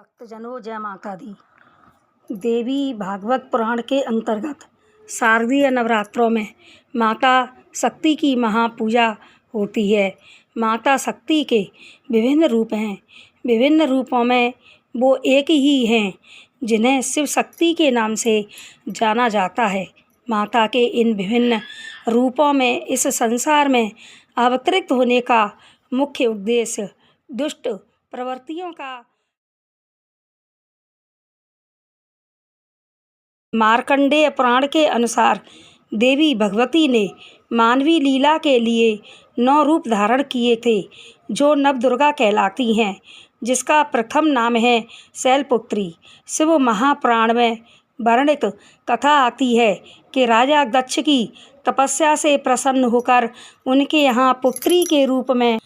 भक्तजनों जय माता दी। देवी भागवत पुराण के अंतर्गत शारदीय नवरात्रों में माता शक्ति की महापूजा होती है। माता शक्ति के विभिन्न रूप हैं। विभिन्न रूपों में वो एक ही हैं जिन्हें शिव शक्ति के नाम से जाना जाता है। माता के इन विभिन्न रूपों में इस संसार में अवतरित होने का मुख्य उद्देश्य दुष्ट प्रवृत्तियों का मार्कंडेय पुराण के अनुसार देवी भगवती ने मानवी लीला के लिए 9 रूप धारण किए थे जो नवदुर्गा कहलाती हैं, जिसका प्रथम नाम है शैलपुत्री। शिव महापुराण में वर्णित कथा आती है कि राजा दक्ष की तपस्या से प्रसन्न होकर उनके यहाँ पुत्री के रूप में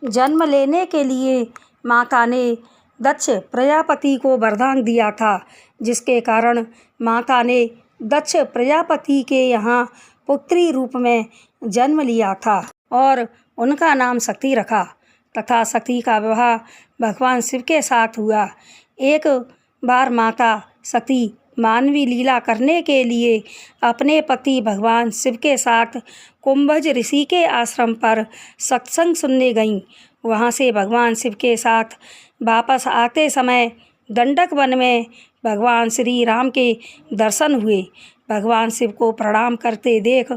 जन्म लेने के लिए माता ने दक्ष प्रजापति को वरदान दिया था, जिसके कारण माता ने दक्ष प्रजापति के यहाँ पुत्री रूप में जन्म लिया था और उनका नाम शक्ति रखा तथा शक्ति का विवाह भगवान शिव के साथ हुआ। एक बार माता शक्ति मानवी लीला करने के लिए अपने पति भगवान शिव के साथ कुंभज ऋषि के आश्रम पर सत्संग सुनने गईं। वहाँ से भगवान शिव के साथ वापस आते समय दंडक वन में भगवान श्री राम के दर्शन हुए। भगवान शिव को प्रणाम करते देख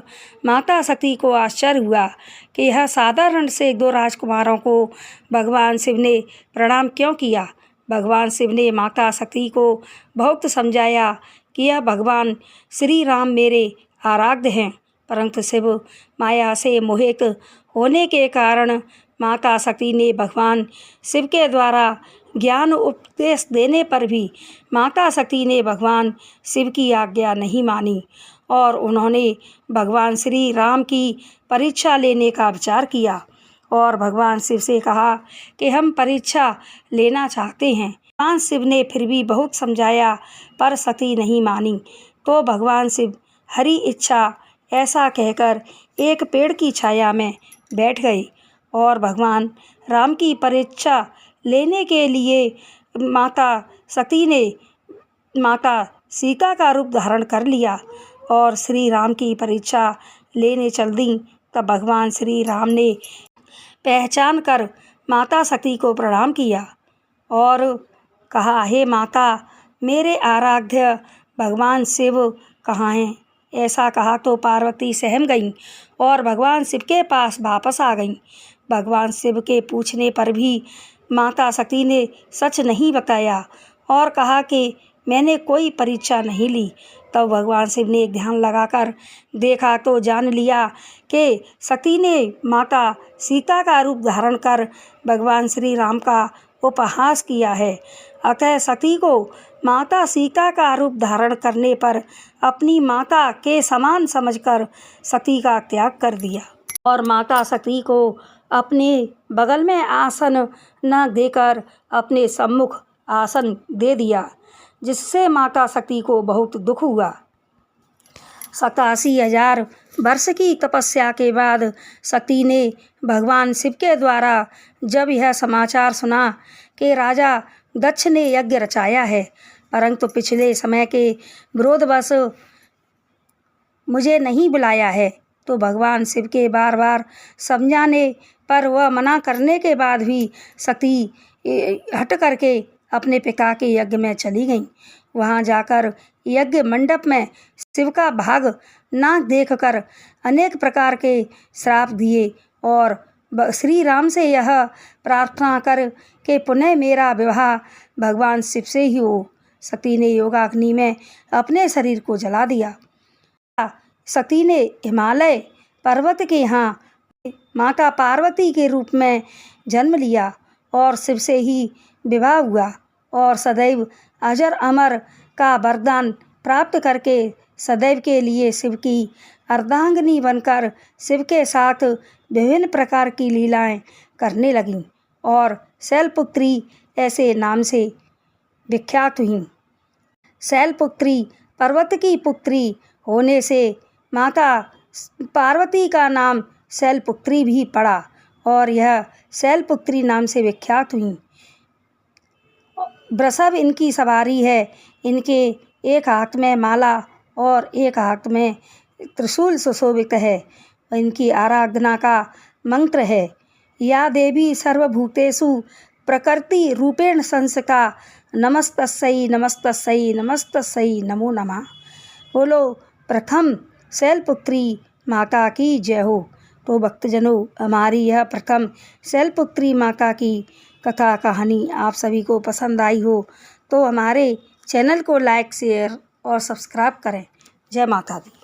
माता शक्ति को आश्चर्य हुआ कि यह साधारण से 2 राजकुमारों को भगवान शिव ने प्रणाम क्यों किया। भगवान शिव ने माता शक्ति को बहुत समझाया कि यह भगवान श्री राम मेरे आराध्य हैं, परंतु शिव माया से मोहित होने के कारण माता शक्ति ने भगवान शिव के द्वारा ज्ञान उपदेश देने पर भी माता शक्ति ने भगवान शिव की आज्ञा नहीं मानी और उन्होंने भगवान श्री राम की परीक्षा लेने का विचार किया और भगवान शिव से कहा कि हम परीक्षा लेना चाहते हैं। भगवान शिव ने फिर भी बहुत समझाया पर शक्ति नहीं मानी, तो भगवान शिव हरि इच्छा ऐसा कहकर एक पेड़ की छाया में बैठ गए और भगवान राम की परीक्षा लेने के लिए माता शक्ति ने माता सीता का रूप धारण कर लिया और श्री राम की परीक्षा लेने चल दी। तब भगवान श्री राम ने पहचान कर माता शक्ति को प्रणाम किया और कहा, हे माता, मेरे आराध्य भगवान शिव कहाँ हैं। ऐसा कहा तो पार्वती सहम गईं और भगवान शिव के पास वापस आ गईं। भगवान शिव के पूछने पर भी माता शक्ति ने सच नहीं बताया और कहा कि मैंने कोई परीक्षा नहीं ली। तब भगवान शिव ने ध्यान लगाकर देखा तो जान लिया कि शक्ति ने माता सीता का रूप धारण कर भगवान श्री राम का उपहास किया है। अतः शक्ति को माता सीता का रूप धारण करने पर अपनी माता के समान समझकर शक्ति का त्याग कर दिया और माता शक्ति को अपने बगल में आसन न देकर अपने सम्मुख आसन दे दिया, जिससे माता शक्ति को बहुत दुख हुआ। 87,000 वर्ष की तपस्या के बाद शक्ति ने भगवान शिव के द्वारा जब यह समाचार सुना कि राजा दक्ष ने यज्ञ रचाया है, परंतु पिछले समय के विरोधवश मुझे नहीं बुलाया है, तो भगवान शिव के बार बार समझाने पर वह मना करने के बाद भी शक्ति हट करके अपने पिता के यज्ञ में चली गईं। वहाँ जाकर यज्ञ मंडप में शिव का भाग ना देखकर अनेक प्रकार के श्राप दिए और श्री राम से यह प्रार्थना कर कि पुनः मेरा विवाह भगवान शिव से ही हो। शक्ति ने योगाग्नि में अपने शरीर को जला दिया। शक्ति ने हिमालय पर्वत के यहाँ माता पार्वती के रूप में जन्म लिया और शिव से ही विवाह हुआ और सदैव अजर अमर का वरदान प्राप्त करके सदैव के लिए शिव की अर्धांगिनी बनकर शिव के साथ विभिन्न प्रकार की लीलाएं करने लगीं और शैलपुत्री ऐसे नाम से विख्यात हुईं। शैलपुत्री पर्वत की पुत्री होने से माता पार्वती का नाम शैलपुत्री भी पड़ा और यह शैलपुत्री नाम से विख्यात हुई। वृषभ इनकी सवारी है। इनके एक हाथ में माला और एक हाथ में त्रिशूल सुशोभित है। इनकी आराधना का मंत्र है, या देवी सर्वभूतेषु प्रकृति रूपेण संस्थिता नमस्तस्यै नमस्तस्यै नमस्तस्यै नमो नमः। बोलो प्रथम शैलपुत्री माता की जय हो। तो भक्तजनों, हमारी यह प्रथम शैलपुत्री माता की कथा कहानी आप सभी को पसंद आई हो तो हमारे चैनल को लाइक शेयर और सब्सक्राइब करें। जय माता दी।